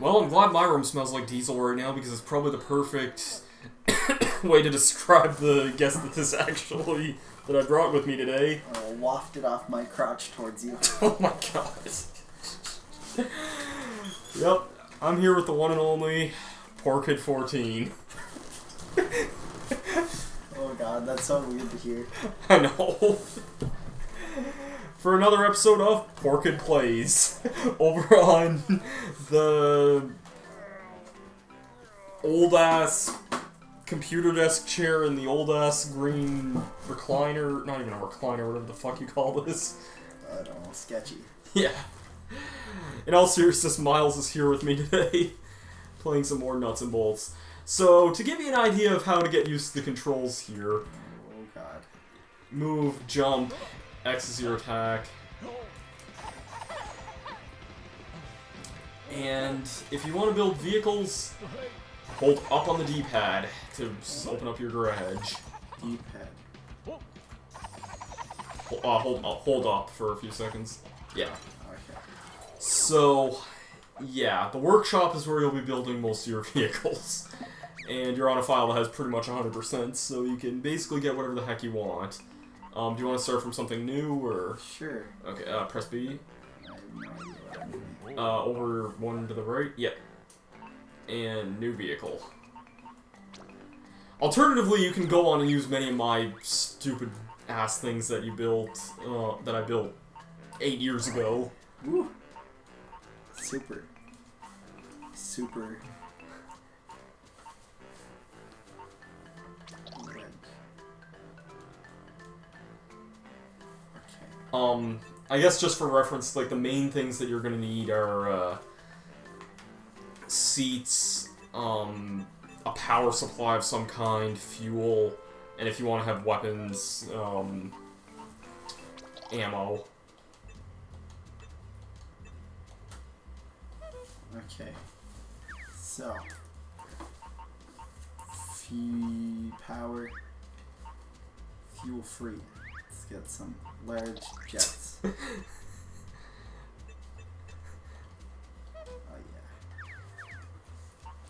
Well, I'm glad my room smells like diesel right now because it's probably the perfect way to describe the guest that I brought with me today. I'll waft it off my crotch towards you. Oh my god. Yep, I'm here with the one and only Poor Kid 14. Oh god, that's so weird to hear. I know. For another episode of Poor Kid Plays, over on the old-ass computer desk chair and the old-ass green recliner, not even a recliner, whatever the fuck you call this. I don't know, sketchy. Yeah. In all seriousness, Myles is here with me today, playing some more nuts and bolts. So, to give you an idea of how to get used to the controls here, Oh god. move, jump, X is your attack. And if you want to build vehicles, hold up on the D-pad to open up your garage. D-pad. Hold up for a few seconds. Yeah. Okay. So, yeah, the workshop is where you'll be building most of your vehicles. And you're on a file that has pretty much 100%, so you can basically get whatever the heck you want. Do you want to start from something new, or...? Sure. Okay, press B. I have no idea what I'm doing. Over one to the right. Yep. And new vehicle. Alternatively, you can go on and use many of my stupid-ass things that you built, that I built 8 years ago. Woo. Super. Super. I guess just for reference, like, the main things that you're gonna need are, seats, a power supply of some kind, fuel, and if you want to have weapons, ammo. Okay. So. Power. Fuel free. Let's get some large jets. Oh yeah.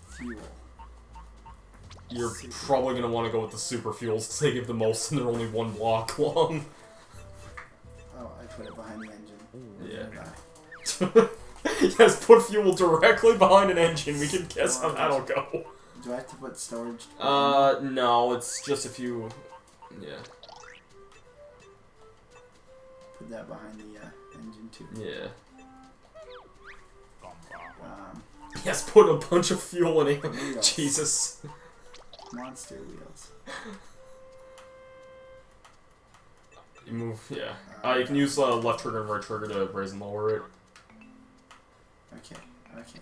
Fuel. You're probably going to want to go with the super fuels because they give the most and they're only 1 block long. Oh, I put it behind the engine. Yeah. Yes, put fuel directly behind an engine. We can guess how that'll go. Do I have to put storage? No, it's just a few... Yeah. Put that behind the engine too. Yeah. Yes, put a bunch of fuel in it. Wheels. Jesus. Monster wheels. You move, yeah. You can use left trigger and right trigger to raise and lower it. Okay, okay.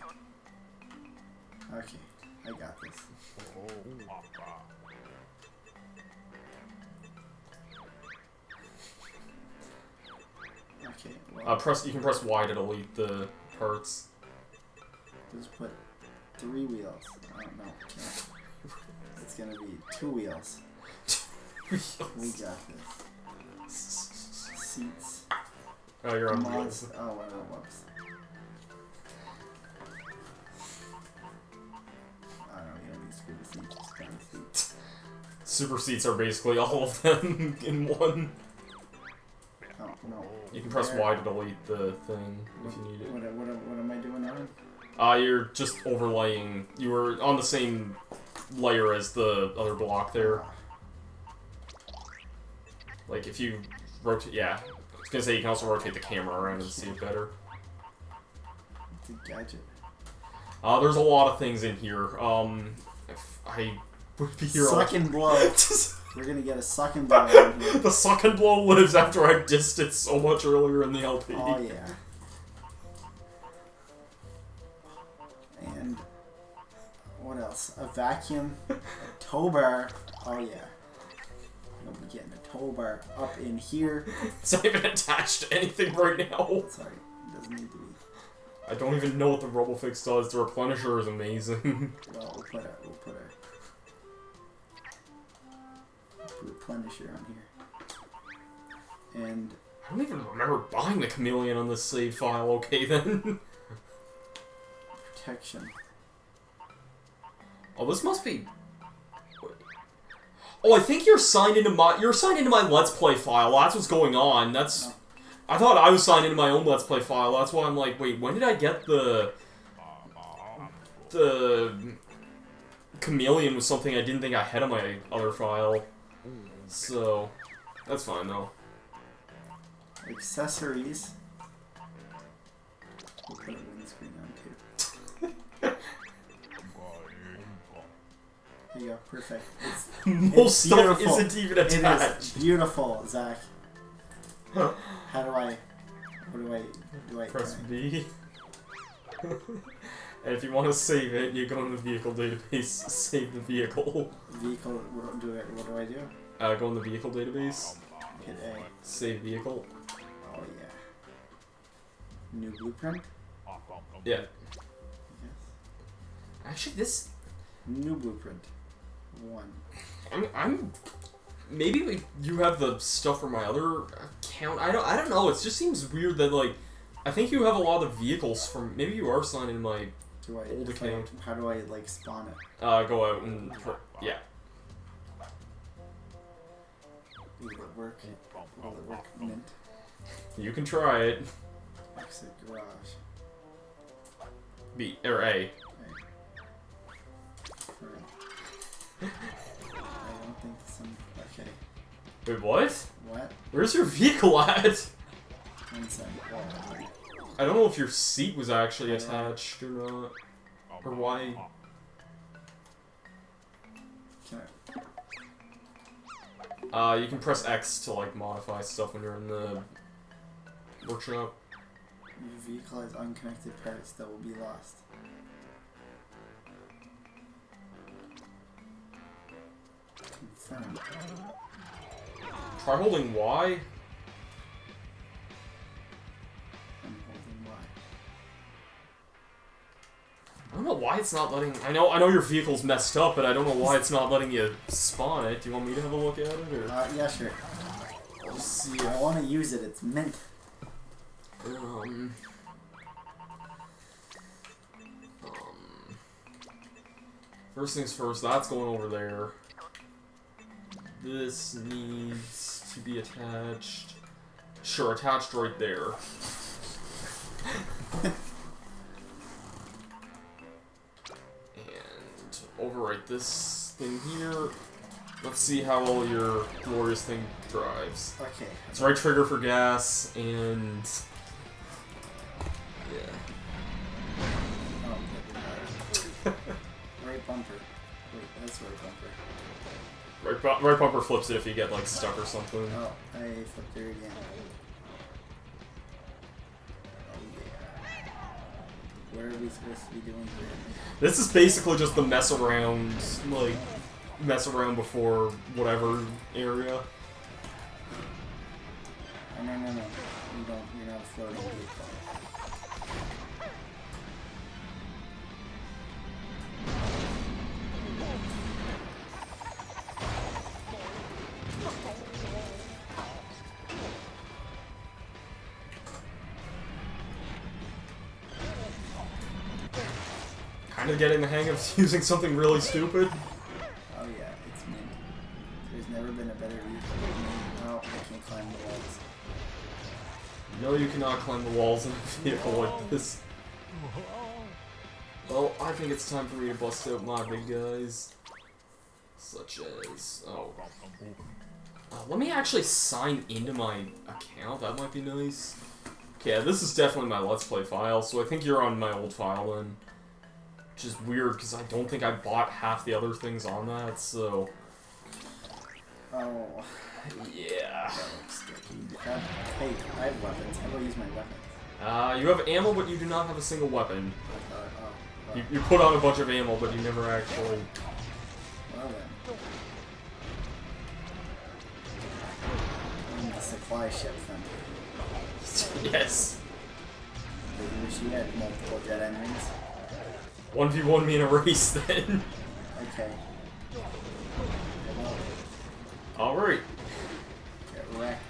Okay, I got this. Okay, well... You can press Y to delete the parts. Just put 3 wheels. Oh, no, can't. It's gonna be 2 wheels. We got this. Seats. Oh, you're on wheels. Oh, whoops. I don't know, you don't need super seats, just kind of seats. Super seats are basically all of them in one. Oh, no. You can press Y to delete the thing if you need it. What am I doing now? You're just overlaying. You were on the same layer as the other block there. Like, if you rotate, yeah. I was gonna say you can also rotate the camera around and see it better. It's a gadget. There's a lot of things in here. If I would be here... Suck and blow. We're gonna get a suck and blow in here. The suck and blow lives after I dissed it so much earlier in the LP. Oh, yeah. And... what else? A vacuum. A tow bar. Oh, yeah. We'll be getting a tow bar up in here. It's not even attached to anything right now. Sorry, it doesn't need to be. I don't even know what the RoboFix does. The replenisher is amazing. Well, we'll put a replenisher on here. And I don't even remember buying the chameleon on this save file. Okay then. protection. Oh, this must be... Oh, I think you're signed into my Let's Play file. That's what's going on. That's... No. I thought I was signed into my own Let's Play file. That's why I'm like, wait, when did I get the chameleon was something I didn't think I had on my other file. So, that's fine though. Accessories. We'll put a windscreen on too. There you go, perfect. Most stuff beautiful. isn't even attached. It is beautiful, Zach. How do I... What do I... Press B. And if you want to save it, you go in the vehicle database, save the vehicle. Vehicle, what do I do? Go in the vehicle database. Hit A. Save vehicle. Oh yeah. New blueprint? Yeah. Yes. Actually, this... New blueprint. 1. I'm... Maybe you have the stuff from my other account. I don't know. It just seems weird that, like... I think you have a lot of vehicles from... Maybe you are signed in my old account. How do I, like, spawn it? Go out and... Yeah. Will it work? Will it work mint? You can try it. Exit garage. B, or A. I don't think some... Okay. Wait, what? What? Where's your vehicle at? 1 second. Oh. I don't know if your seat was actually attached or not. Or why... Can You can press X to, like, modify stuff when you're in the workshop. Your vehicle has unconnected parts that will be lost. Confirm. Try holding Y. I'm holding Y. I don't know why it's not letting... I know your vehicle's messed up, but I don't know why it's not letting you spawn it. Do you want me to have a look at it, or...? Yeah, sure. Let's see. I want to use it. It's mint. First things first, that's going over there. This needs to be attached. Sure, attached right there. And overwrite this thing here. Let's see how well your glorious thing drives. Okay. It's right trigger for gas, and... Yeah. Oh, right bumper. Wait, that's right bumper. Right bumper flips it if you get, like, stuck or something. Oh, I flipped it again. Oh, yeah. What are we supposed to be doing here? This is basically just the mess around, like, mess around before whatever area. Oh, no. You're not floating vehicle. Kind of getting the hang of using something really stupid. Oh yeah, it's mint. There's never been a better vehicle. Oh, I can't climb the walls. No, you cannot climb the walls in a vehicle like this. Well, I think it's time for me to bust out my big guys. Such as... Oh. Let me actually sign into my account. That might be nice. Okay, yeah, this is definitely my Let's Play file, so I think you're on my old file then. Which is weird, because I don't think I bought half the other things on that, so... Oh. Yeah. That looks sticky. Hey, I have weapons. How do I use my weapons? You have ammo, but you do not have a single weapon. Oh. You put on a bunch of ammo, but you never actually... Well then. In the supply ship then. Yes. Maybe wish you had multiple jet engines. 1v1 me in a race, then. Okay. Alright. Get wrecked.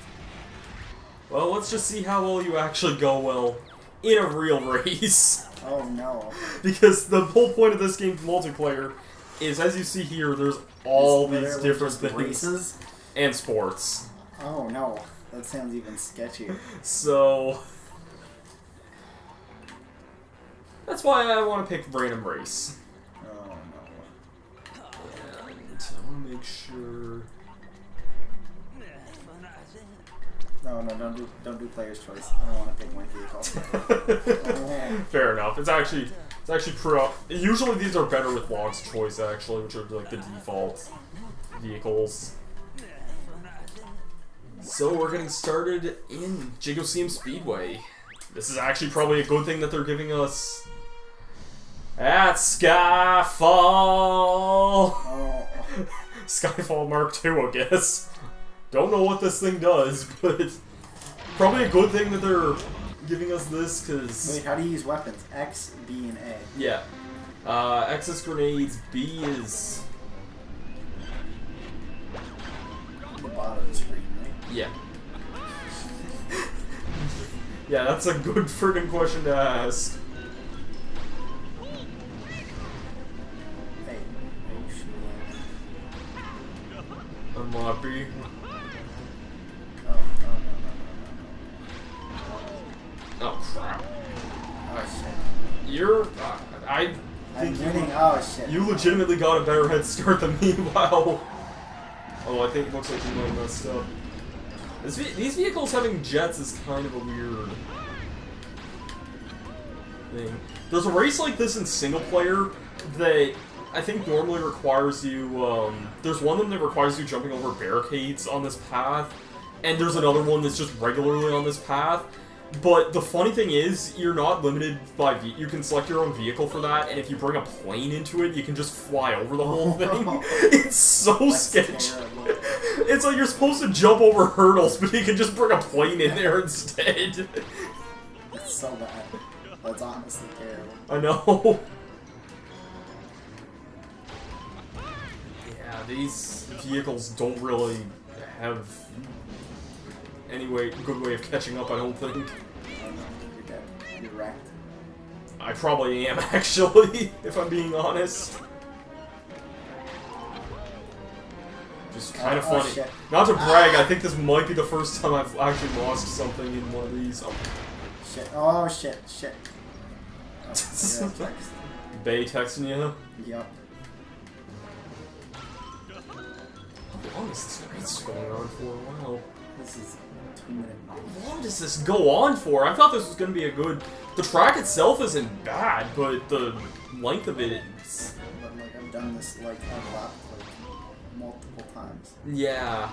Well, let's just see how well you actually go well in a real race. Oh no. Because the whole point of this game's multiplayer is, as you see here, there's all these different things. Races? And sports. Oh no. That sounds even sketchier. So... that's why I want to pick random race. Oh no. And I want to make sure... No, don't do player's choice. I don't want to pick my vehicle. Oh. Fair enough. It's actually pro. Usually these are better with L.O.G's choice, actually, which are like the default vehicles. So we're getting started in Jigosium Speedway. This is actually probably a good thing that they're giving us at Skyfall. Oh. Skyfall Mark II, I guess. Don't know what this thing does, but probably a good thing that they're giving us this, because... Wait, how do you use weapons? X, B, and A. Yeah. X is grenades, B is... the bottom of the screen, right? yeah. Yeah, that's a good friggin' question to ask. Hey, are you shooting? Unlobby. Oh crap. Oh shit. You're... I I'm think winning. Oh shit. you legitimately got a better head start than me, wow. Oh, I think it looks like you might have messed up. These vehicles having jets is kind of a weird thing. There's a race like this in single player that I think normally requires you, there's one of them that requires you jumping over barricades on this path, and there's another one that's just regularly on this path. But the funny thing is, you're not limited by... you can select your own vehicle for that, and if you bring a plane into it, you can just fly over the whole thing. It's so sketchy. It's like you're supposed to jump over hurdles, but you can just bring a plane in there instead. It's so bad. That's honestly terrible. I know. Yeah, these vehicles don't really have any good way of catching up, I don't think. Oh no, you're dead. You're wrecked. I probably am, actually, if I'm being honest. Just kind of funny. Shit. Not to brag, I think this might be the first time I've actually lost something in one of these. Oh. Shit. Oh shit. Shit. Oh, text. Bay texting you? Yep. How long is this race going on for? Wow. This is 2 minutes. How long does this go on for? I thought this was going to be a good... the track itself isn't bad, but the length of it is... But like I've done this like a lot, like multiple times. Yeah.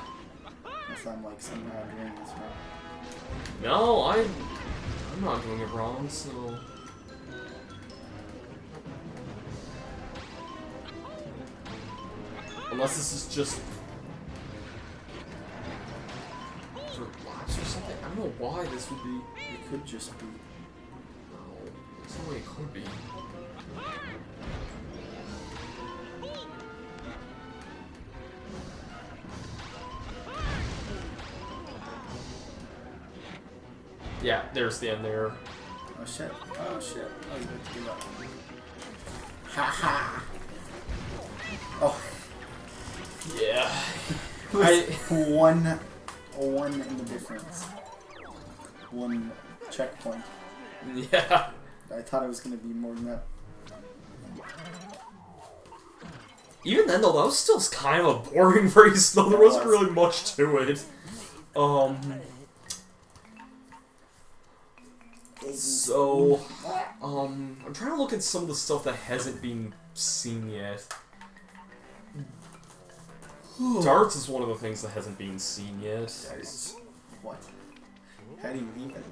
Unless I'm like somehow doing this wrong. No, I'm not doing it wrong, so... Unless this is just... for laps or something. I don't know why this would be... It could just be. No, there's no way it could be. Yeah, there's the end there. Oh shit. Oh shit. I was about to give up. Ha ha! Oh. Yeah. One in the difference. One checkpoint. Yeah. I thought it was gonna be more than that. Even then, though, that was still kind of a boring race, though. There wasn't really much to it. So, I'm trying to look at some of the stuff that hasn't been seen yet. Darts is one of the things that hasn't been seen yet. Darts? What? How do you even?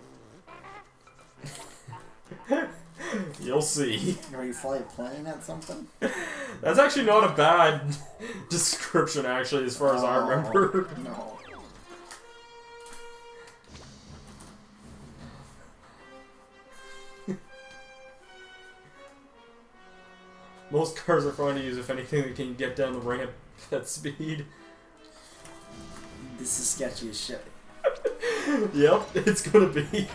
You'll see. Are you fly a plane at something? That's actually not a bad description, actually, as far as I remember. No. Most cars are fun to use, if anything, they can get down the ramp at speed. This is sketchy as shit. Yep, it's gonna be.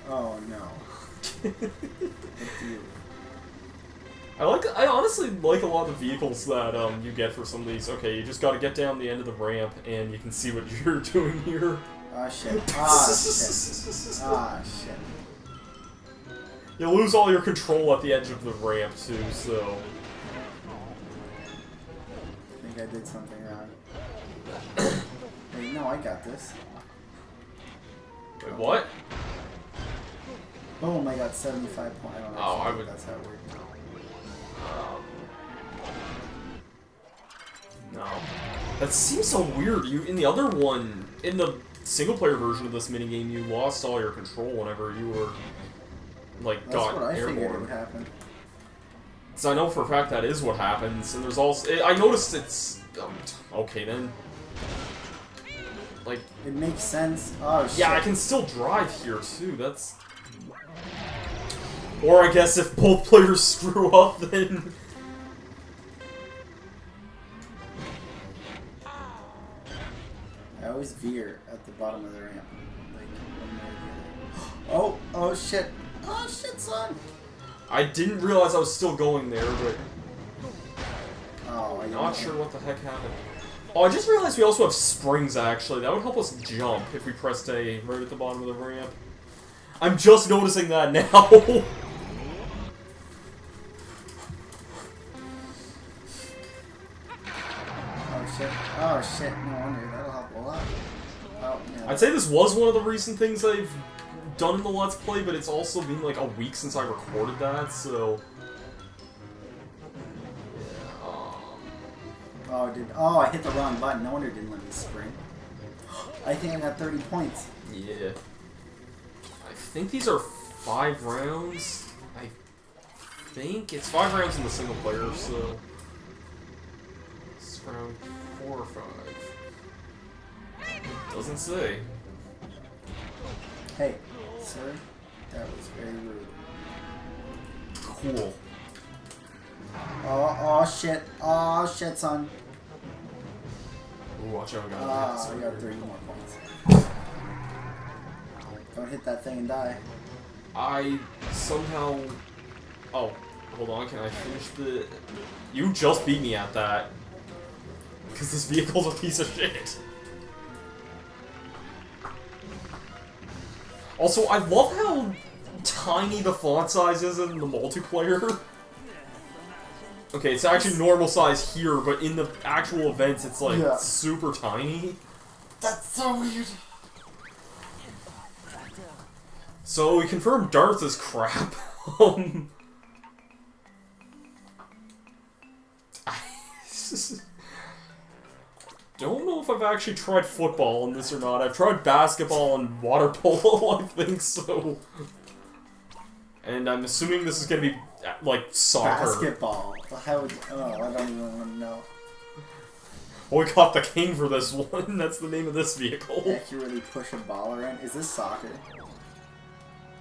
Oh no. I honestly like a lot of the vehicles that you get for some of these. Okay, you just gotta get down the end of the ramp and you can see what you're doing here. Ah shit. Ah shit. Ah shit. You lose all your control at the edge of the ramp too, so... I think I did something wrong. Wait, no, I got this. Wait, what? Boom, I got 75 points. I don't know I would... that's how it worked. No. That seems so weird. In the other one, in the single-player version of this minigame, you lost all your control whenever you were, like, got airborne. That's what I figured would happen. Because I know for a fact that is what happens, and there's also... I noticed it's... okay, then. Like... It makes sense. Oh, shit. Yeah, I can still drive here, too. That's... Or I guess if both players screw up, then... I always veer at the bottom of the ramp. Like, one way or the other. Oh shit. Oh shit, son! I didn't realize I was still going there, but... Oh, I'm not sure what the heck happened. Oh, I just realized we also have springs, actually. That would help us jump if we pressed A right at the bottom of the ramp. I'm just noticing that now. Oh shit. Oh shit, no wonder. That'll help a lot. Oh, yeah. I'd say this was one of the recent things I've done in the Let's Play, but it's also been like a week since I recorded that, so... Oh, I hit the wrong button. No wonder it didn't let me spring. I think I got 30 points. Yeah. I think these are 5 rounds. I think it's 5 rounds in the single player, so... It's round 4 or 5. Doesn't say. Hey, sir, that was very rude. Cool. Oh shit. Oh shit, son. Ooh, watch out, I got 30 more points. Don't hit that thing and die. I somehow... Oh, hold on, can I finish the... You just beat me at that. Because this vehicle's a piece of shit. Also, I love how tiny the font size is in the multiplayer. Okay, it's actually normal size here, but in the actual events, it's like super tiny. That's so weird. So we confirmed Darth is crap. I don't know if I've actually tried football in this or not. I've tried basketball and water polo, I think so. And I'm assuming this is gonna be like soccer. Basketball. How would, I don't even want to know. We caught the king for this one. That's the name of this vehicle. Accurately push a ball around. Is this soccer?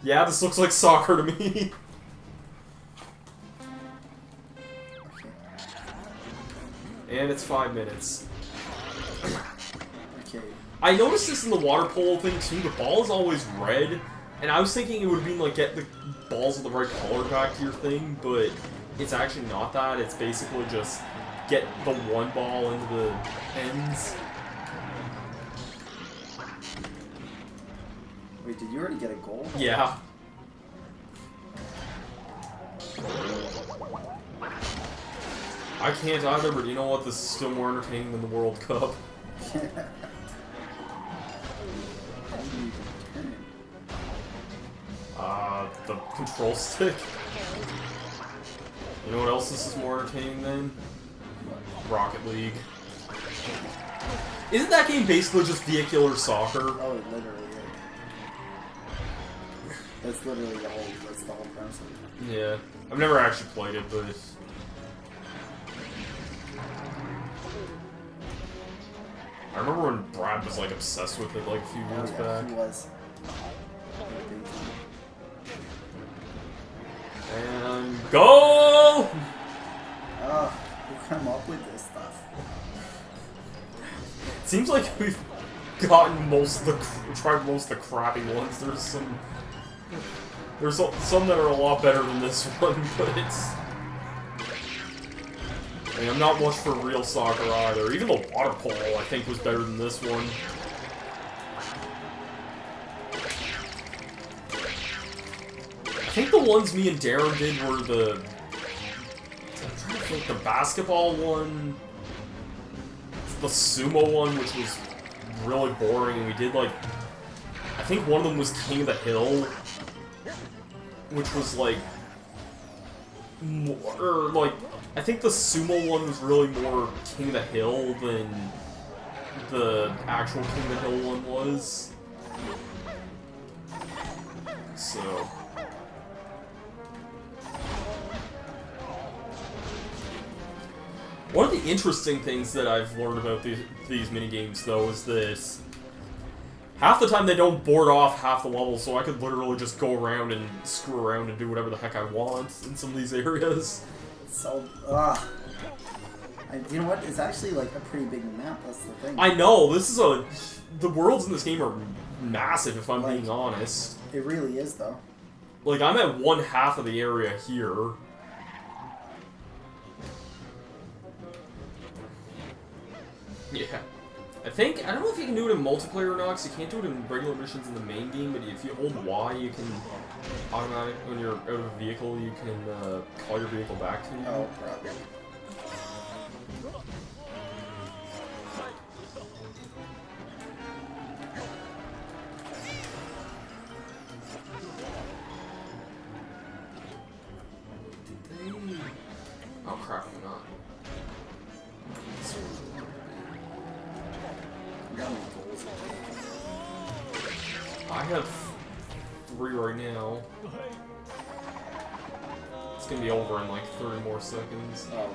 Yeah, this looks like soccer to me. Okay. And it's 5 minutes. Okay. I noticed this in the water polo thing too. The ball is always red, and I was thinking it would be like get the balls of the right color back to your thing, but it's actually not that. It's basically just get the one ball into the ends. Wait, did you already get a goal? Yeah. I can't either, but you know what? This is still more entertaining than the World Cup. The control stick. You know what else this is more entertaining than? Rocket League. Isn't that game basically just vehicular soccer? Oh, it literally is. That's literally the whole premise of it. Yeah. I've never actually played it, but... I remember when Brad was like obsessed with it like a few years back. He was. And go! Oh, who come up with this stuff? Seems like we've gotten most of the tried most of the crappy ones. There's some There's some that are a lot better than this one, but it's... I mean, I'm not much for real soccer either. Even the water polo, I think, was better than this one. I think the ones me and Darren did were the... I'm trying to think, the basketball one... The sumo one, which was really boring, and we did, like... I think one of them was King of the Hill, which was, like... More, like... I think the sumo one was really more King of the Hill than the actual King of the Hill one was. So... One of the interesting things that I've learned about these minigames, though, is that half the time they don't board off half the level, so I could literally just go around and screw around and do whatever the heck I want in some of these areas. So, you know what? It's actually like a pretty big map. That's the thing. I know, this is a... The worlds in this game are massive, if I'm being honest. It really is, though. Like, I'm at one half of the area here. Yeah. I don't know if you can do it in multiplayer or not, because you can't do it in regular missions in the main game, but if you hold Y, you can when you're out of a vehicle, you can call your vehicle back to you. Oh, probably. Oh crap, I'm not. I have 3 right now. It's gonna be over in like 30 more seconds. Oh,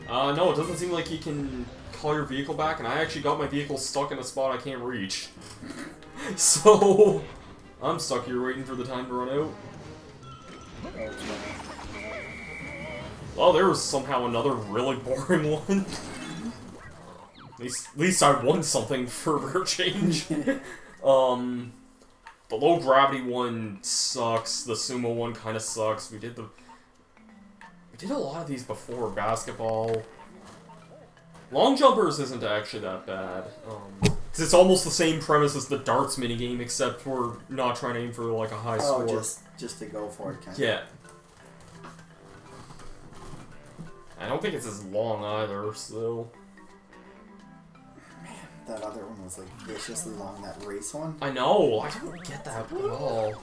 yeah. No, it doesn't seem like you can call your vehicle back, and I actually got my vehicle stuck in a spot I can't reach. So, I'm stuck here waiting for the time to run out. Oh, there was somehow another really boring one. At least I won something for rare change. The low gravity one sucks. The sumo one kind of sucks. We did a lot of these before. Basketball. Long jumpers isn't actually that bad. 'Cause it's almost the same premise as the darts minigame, except we're not trying to aim for like a high score. Just to go for it, kind of. Yeah. I don't think it's as long either, so... Man, that other one was like viciously long, that race one. I know, I don't get that at all.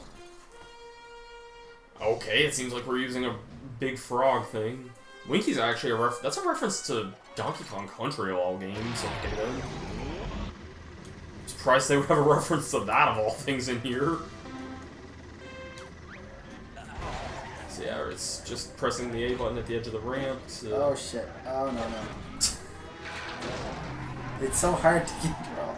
Okay, it seems like we're using a big frog thing. Winky's actually that's a reference to Donkey Kong Country of all games, okay then. Surprised they would have a reference to that of all things in here. So yeah, it's just pressing the A button at the edge of the ramp to... Oh shit. Oh no no. It's so hard to control.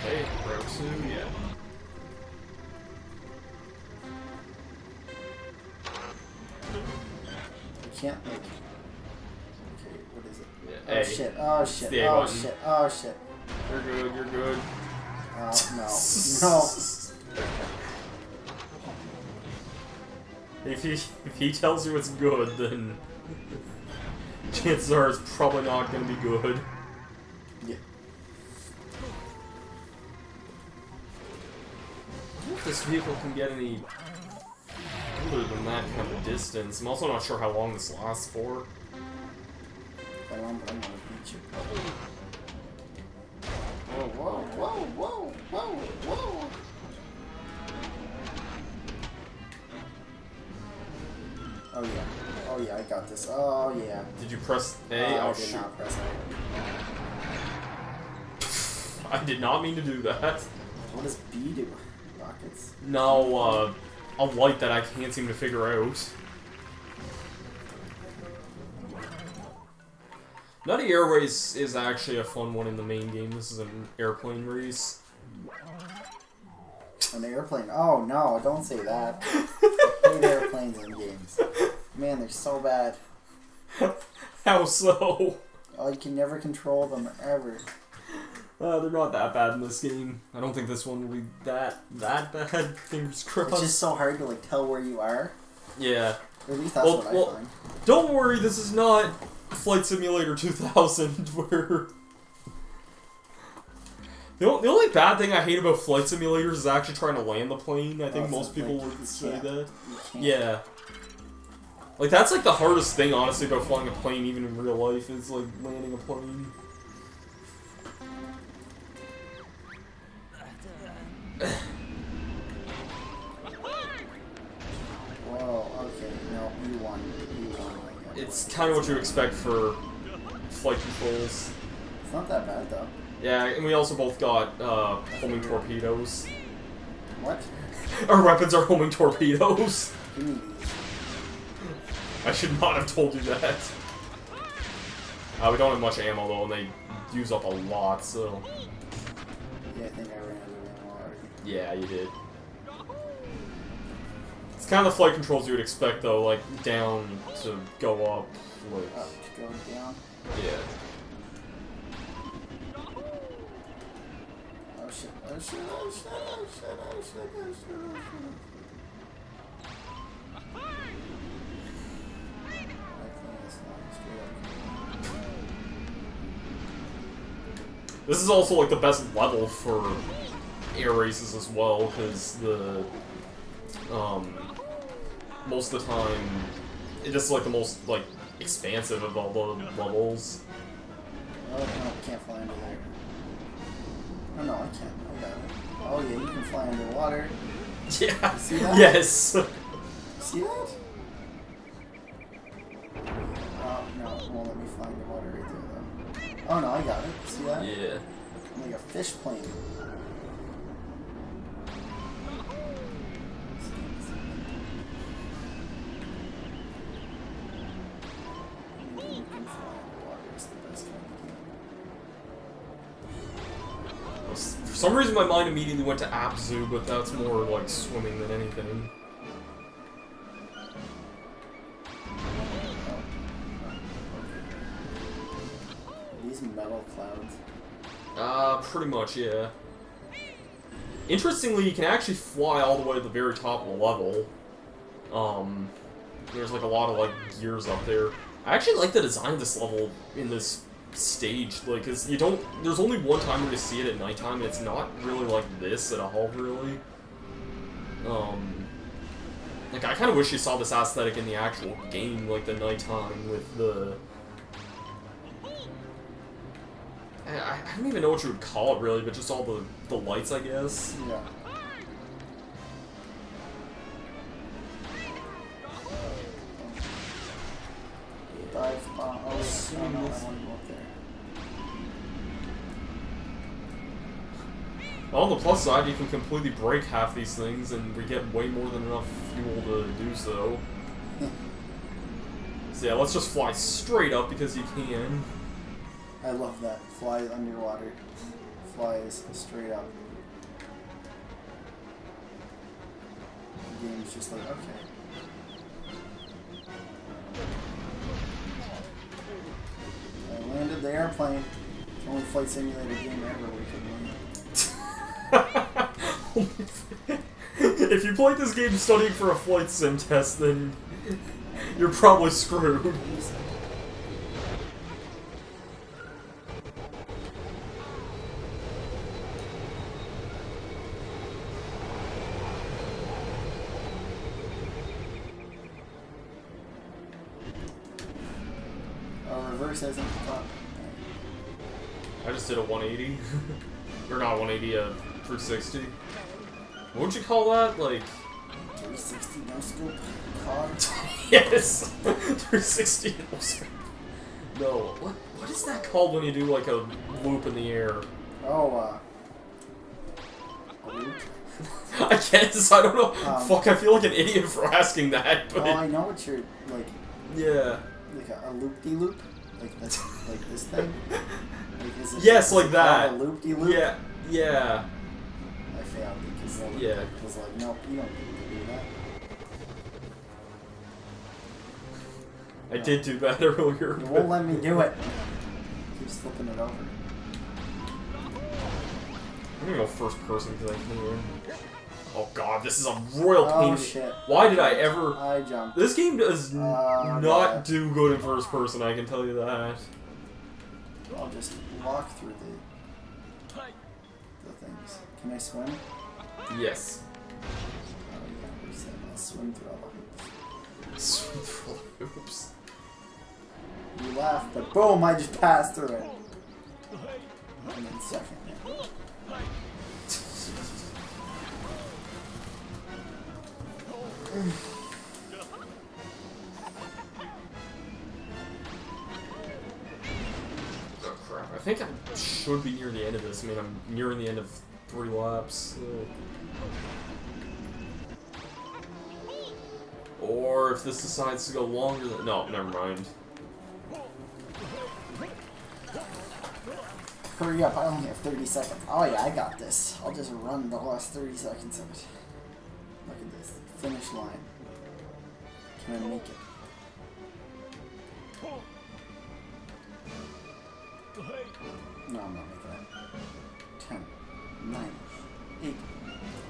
Okay, round 2, yeah. Can't like. Okay, what is it? Yeah, Oh A. shit! Oh shit! The A Oh button. shit! Oh shit! You're good, you're good. No, no. If he tells you it's good, then chances are it's probably not going to be good. Yeah. I wonder if this vehicle can get any further than that kind of distance. I'm also not sure how long this lasts for. I don't know, but I'm gonna beat you. Whoa, whoa, whoa, whoa, whoa, whoa! Oh yeah. Oh yeah, I got this. Oh yeah. Did you press A? I Oh did shoot. not press A. I did not mean to do that. What does B do? Rockets? No, a light that I can't seem to figure out. Nutty Air Race is actually a fun one in the main game. This is an airplane race. An airplane? Oh no, don't say that. I hate airplanes in games. Man, they're so bad. How so? Oh, you can never control them, ever. They're not that bad in this game. I don't think this one will be that bad. Fingers crossed. It's just so hard to like tell where you are. Yeah. Or at least that's what I find. Don't worry, this is not Flight Simulator 2000 where... The only bad thing I hate about Flight Simulators is actually trying to land the plane. I think most people would say that. Yeah. Like, that's like the hardest thing, honestly, about flying a plane, even in real life, is like landing a plane. Whoa, okay, no, you won. It's kind of what you expect for flight controls. It's not that bad, though. Yeah, and we also both got homing torpedoes. What? Our weapons are homing torpedoes. Give me these. I should not have told you that. We don't have much ammo, though, and they use up a lot, so... Yeah, I think I ran out of ammo already. Yeah, you did. It's kind of the flight controls you would expect, though, like, down to go up, like... Up to go down? Yeah. Oh shit, oh shit, oh shit, oh shit, oh shit, oh shit, oh shit. This is also, like, the best level for air races as well, because the... most of the time, it's just, like, the most, like, expansive of all the levels. Oh, no, I can't fly under there. Oh, no, I can't. I got it. Oh, yeah, you can fly underwater. Yeah. See that? Yes. See that? Oh, no, it won't let me fly underwater right there, though. Oh, no, I got it. See that? Yeah. I'm like a fish plane. For some reason, my mind immediately went to Abzu, but that's more like swimming than anything. These metal clouds. Pretty much, yeah. Interestingly, you can actually fly all the way to the very top of the level. There's like a lot of like gears up there. I actually like the design of this level in this stage, like, cause you don't, there's only one time where you see it at nighttime, and it's not really like this at all, really. Like, I kind of wish you saw this aesthetic in the actual game, like the nighttime with the... I don't even know what you would call it, really, but just all the lights, I guess. Yeah. Dive bomb. Oh, no, I want to go up there. On the plus side, you can completely break half these things, and we get way more than enough fuel to do so. So yeah, let's just fly straight up because you can. I love that. Fly underwater. Flies straight up. The game's just like, okay. I landed the airplane. It's the only flight simulator game ever we could win. If you played this game studying for a flight sim test, then you're probably screwed. Reverse isn't the top. I just did a 180. Or not 180, a 360. What would you call that? Like... 360 no scope? Cog? Yes! 360 no scope. No. What is that called when you do like a loop in the air? Oh, a loop? I guess, I don't know. Fuck, I feel like an idiot for asking that, but... Oh, I know what you're, like... Yeah. Like a loop-de-loop? Like this thing? Like, yes, like that. Loop-de-loop? Yeah, yeah. I failed because yeah. was like, nope, you don't need to do that. I did do that earlier. You won't let me do it. Keeps flipping it over. I'm gonna go first person because I can. Oh god, this is a royal pain. Oh shit. Why did I ever... I jumped. This game does God. not do good in first person, I can tell you that. I'll just walk through the things. Can I swim? Yes. Oh yeah, we said I'll swim through all the hoops. Swim through the hoops. You laugh, but boom, I just passed through it. And then second. Oh crap, I think I should be near the end of this. I mean, I'm nearing the end of 3 laps. So. Or if this decides to go longer than... No, never mind. Hurry up, I only have 30 seconds. Oh yeah, I got this. I'll just run the last 30 seconds of it. Look at this. Finish line. Can I make it? No, I'm not making it. 10, 9, 8,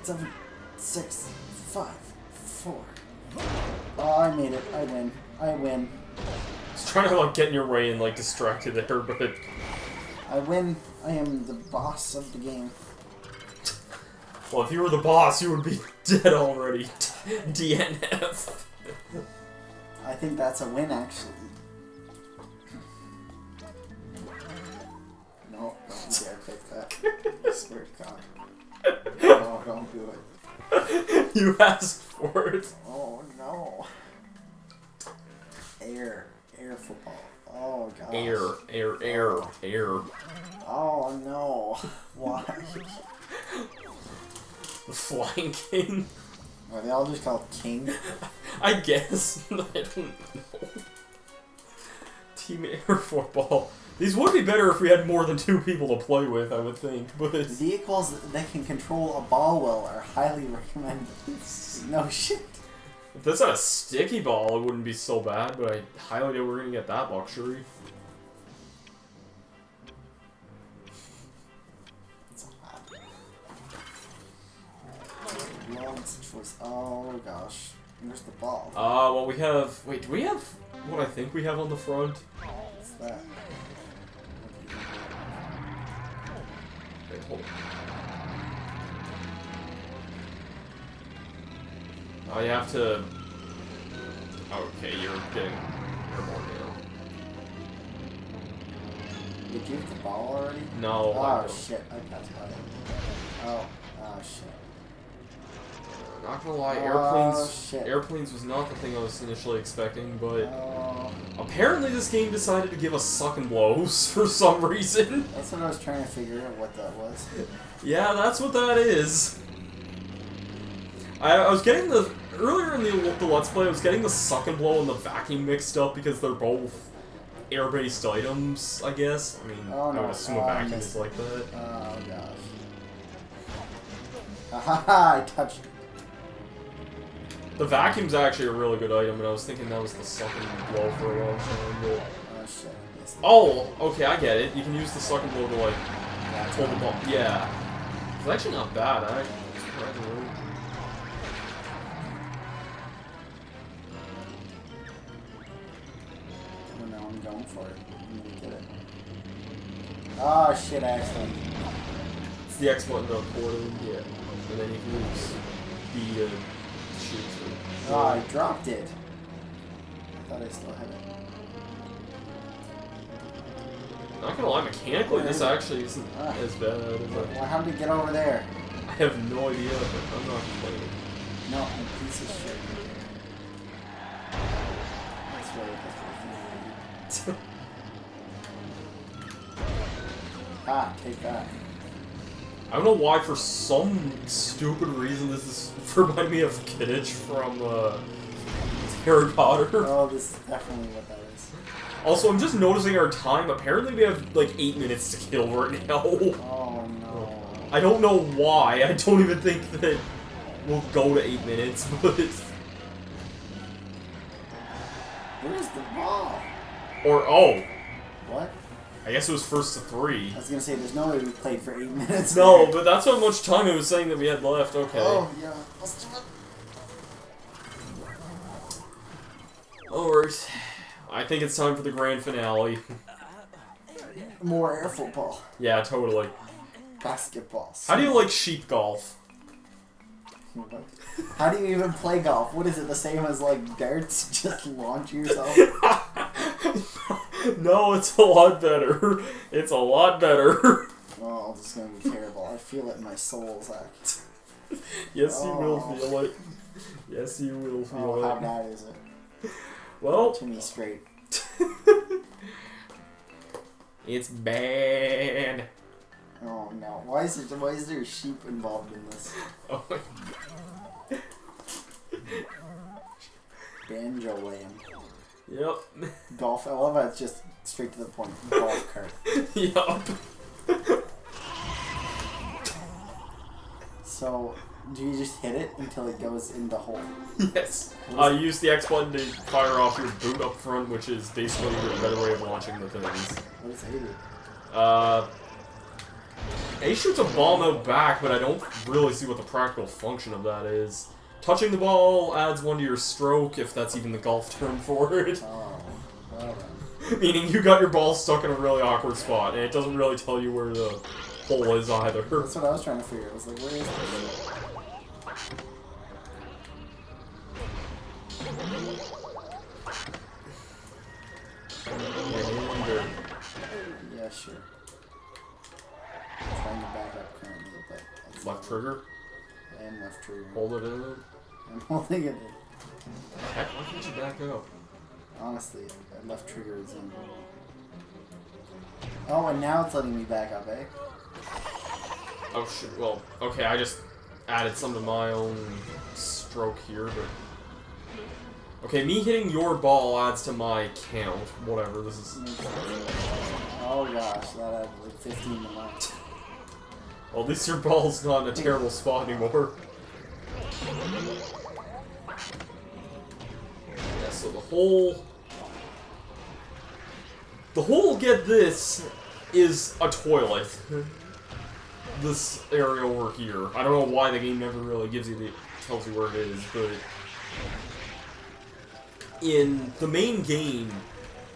7, 6, 5, 4. Oh, I made it. I win. I win. I was trying to like get in your way and like distract you there, but... I win. I am the boss of the game. Well, if you were the boss, you would be dead already. DNF. I think that's a win, actually. No, don't you dare pick that. I swear to God. No, don't do it. You asked for it. Oh, no. Air football. Oh, gosh. Air. Oh, no. Why? The Flying King. Are they all just called King? I guess. I don't know. Team Air Football. These would be better if we had more than 2 people to play with, I would think, but... Vehicles that can control a ball well are highly recommended. No shit. If that's not a sticky ball, it wouldn't be so bad, but I highly doubt we're gonna get that luxury. It's hot. Wrong choice. Oh gosh. Where's the ball? Well we have... Wait, do we have what I think we have on the front? What's that? Wait, hold on. Oh, you have to... Okay, you're getting airborne now. Did you have the ball already? No. Oh shit, I passed by it. Oh shit. Not gonna lie, airplanes was not the thing I was initially expecting, but apparently this game decided to give us suck and blows for some reason. That's what I was trying to figure out what that was. Yeah, that's what that is. I was getting the... Earlier in the Let's Play, I was getting the suck and blow and the vacuum mixed up because they're both air-based items, I guess. I mean, I would assume a vacuum is like that. Oh gosh. Haha, I touched it. The vacuum's actually a really good item, and I was thinking that was the suck and blow for a long time, but... Oh shit, I missed it. Oh, okay, I get it. You can use the suck and blow to, like, hold the ball. Yeah. It's actually not bad, surprisingly. I'm going for it. I'm gonna get it. Oh shit, I accidentally. It's the X button to port in, yeah. And then you can use B to shoot through. Oh, I dropped it. I thought I still had it. Not gonna lie, mechanically, this actually isn't as bad as Well, how did we get over there? I have no idea, but I'm not complaining. No, I'm a piece of shit. That's right. Ah, take that. I don't know why, for some stupid reason, this is remind me of Kidditch from Harry Potter. Oh, this is definitely what that is. Also, I'm just noticing our time. Apparently, we have like 8 minutes to kill right now. Oh no. I don't know why. I don't even think that we'll go to 8 minutes, but. Where's the ball? Or, oh. What? I guess it was first to 3. I was gonna say, there's no way we played for 8 minutes. No, but that's how much time it was saying that we had left. Okay. Oh, yeah. Let's do it. Alright. I think it's time for the grand finale. More air football. Yeah, totally. Basketball. How do you like sheep golf? How do you even play golf? What is it, the same as like darts? Just launch yourself? No, it's a lot better. It's a lot better. Oh, this is gonna be terrible. I feel it in my soul, Zach. Yes, you will feel it. Yes, you will feel it. How bad is it? Well, To me straight. it's bad. Oh no! Why is there a sheep involved in this? Oh my. Banjo land. Yep. Golf. I love how it's just straight to the point. Golf cart. Yup. So, do you just hit it until it goes in the hole? Yes. You use the X button to fire off your boot up front, which is basically a better way of launching the things. What does A do? A shoots a bomb out back, but I don't really see what the practical function of that is. Touching the ball adds 1 to your stroke, if that's even the golf term for it. Oh, well then. Meaning you got your ball stuck in a really awkward spot, and it doesn't really tell you where the hole is either. That's what I was trying to figure. I was like, where is this? Yeah, sure. I'm trying to back up currently, but it's Left trigger? and left trigger. Hold it in. I'm holding it in. Heck, why can't you back up? Honestly, that left trigger is in. Oh, and now it's letting me back up, eh? Oh shit, well, okay, I just added some to my own stroke here, but... Okay, me hitting your ball adds to my count. Whatever, this is... Oh gosh, that had like 15 to mine. Well, at least your ball's not in a terrible spot anymore. Yeah, so the hole... The hole, get this, is a toilet. This area over here. I don't know why the game never really tells you where it is, but... In the main game,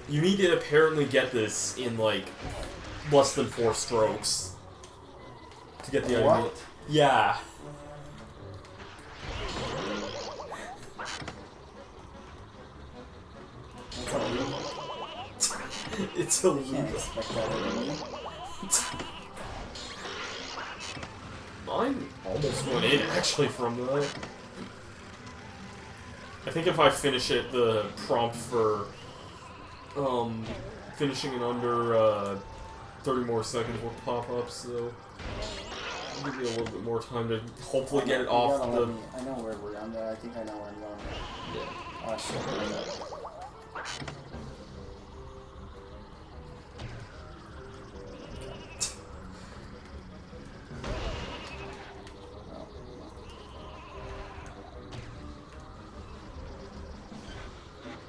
you need to apparently get this in, like, less than 4 strokes. To get the idea. What? Yeah. That's illegal. It's You can't illegal. expect that of me. Mine almost went in, actually, from that. I think if I finish it, the prompt for finishing in under 30 more seconds will pop up, so I'll give you a little bit more time to hopefully get it off the... I know where we're on there. I think I know where I'm going. Yeah. Oh shit.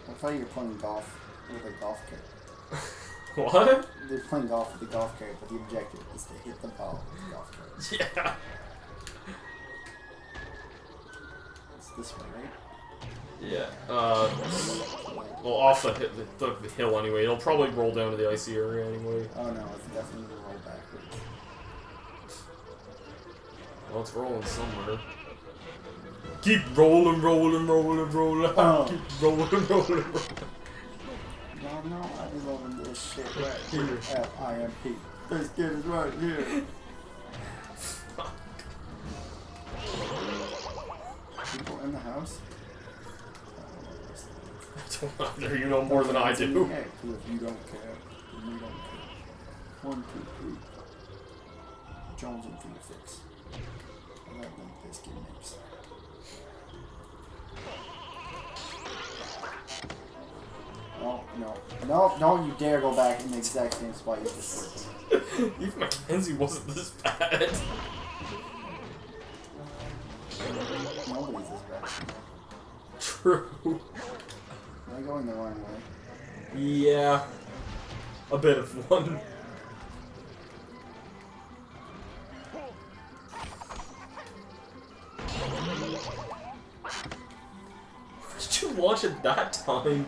I thought you were playing golf with a golf cart. What? They're playing golf with a golf cart, but the objective is to hit the ball with the golf cart. Yeah. It's this way, right? Yeah. Well, off the hill anyway. It'll probably roll down to the icy area anyway. Oh no, it's definitely the roll backwards. Well, it's rolling somewhere. Keep rolling, rolling, rolling, rolling. Oh. Keep rolling, rolling, rolling. No, I'm loving this shit right here at IMP. This kid is right here. People in the house? I don't know. You know more than I do. Yeah, because if you don't care, then we don't care. 1, 2, 3. Jones in for your fix. And that link this kid makes. Oh, no. No, don't you dare go back in the exact same spot you just were. Even Mackenzie wasn't this bad. Nobody's this bad. True. Am I going the wrong way? Yeah. A bit of one. Where did you launch at that time?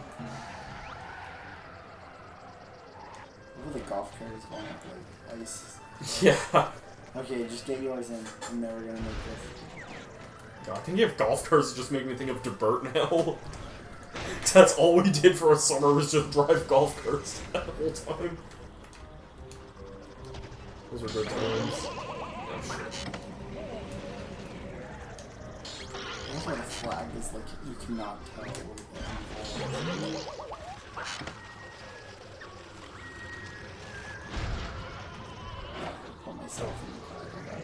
What are the golf carts going up like ice? Yeah. Okay, just get yours in. I'm never gonna make this. God, thinking of golf carts just make me think of DeBert now. That's all we did for a summer was just drive golf carts that whole time. Those are good times. Oh shit. That's why the flag is like, you cannot tell where put myself in the flag.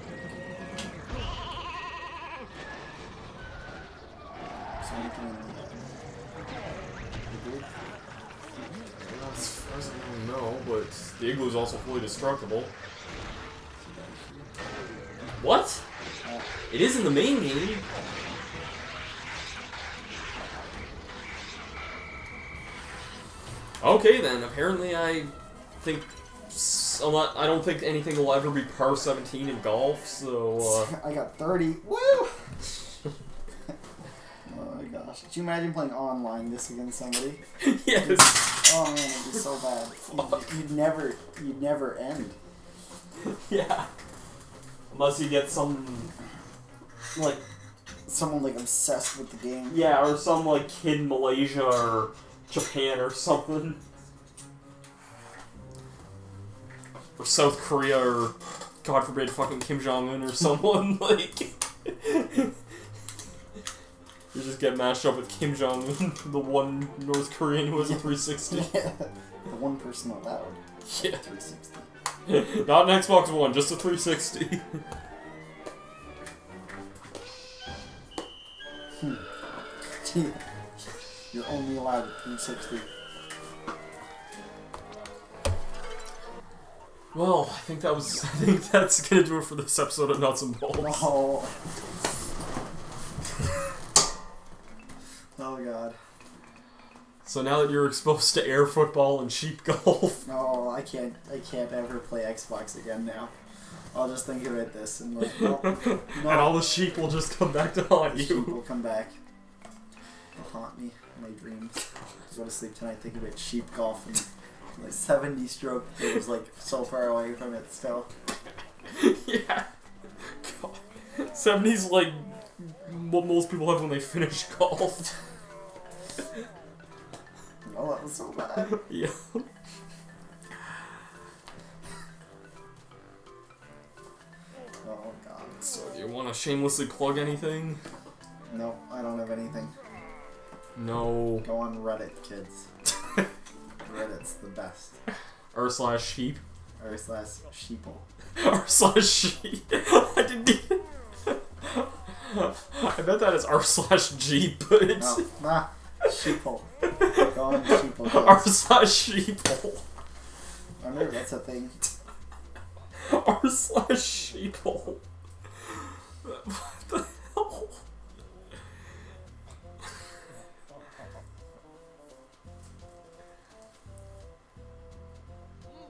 Is there anything in the igloo? As far as I know, but the igloo is also fully destructible. What? It is in the main game. Okay then, apparently I think I don't think anything will ever be par 17 in golf, so I got 30. Woo! Oh my gosh. Could you imagine playing online this against somebody? Yes. Oh man, it'd be so bad. You'd never end. Yeah. Unless you get some like someone like obsessed with the game. Yeah, or some like kid in Malaysia or Japan or something. Or South Korea or, God forbid, fucking Kim Jong-un or someone, like... You just get matched up with Kim Jong-un, the one North Korean who has a 360. Yeah, the one person allowed. Yeah. 360. Not an Xbox One, just a 360. You're only allowed 360. Well, I think that's gonna do it for this episode of Nuts and Bolts. No. Oh god. So now that you're exposed to air football and sheep golf. No, I can't ever play Xbox again now. I'll just think of it this and like, no. And all the sheep will just come back to haunt you. Sheep will come back. They'll haunt me in my dreams. I go to sleep tonight thinking about sheep golf and like 70 stroke. It was like so far away from it still. Yeah. God. 70's like what most people have when they finish golf. Oh, that was so bad. Yeah. Oh god. So, do you want to shamelessly plug anything? No, I don't have anything. No. Go on Reddit, kids. Reddit's the best. r/sheep. r/sheeple. r/sheep. I didn't even... I bet that is r/jeep, but it's... No, nah. Sheeple. Go on Sheeple. r/sheeple. I wonder if that's a thing. r/sheeple. What the hell?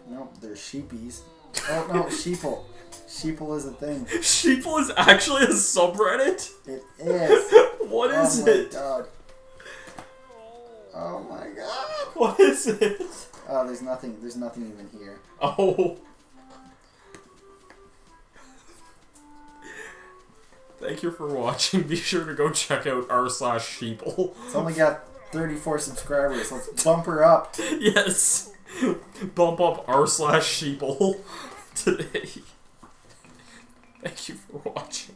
No, they're sheepies. Oh no, Sheeple. Sheeple is a thing. Sheeple is actually a subreddit? It is. What is it? it? God. Oh my god. What is it? Oh, there's nothing even here. Oh. Thank you for watching. Be sure to go check out r/sheeple. It's only got 34 subscribers. Let's bump her up. Yes. Bump up r/sheeple today. Thank you for watching.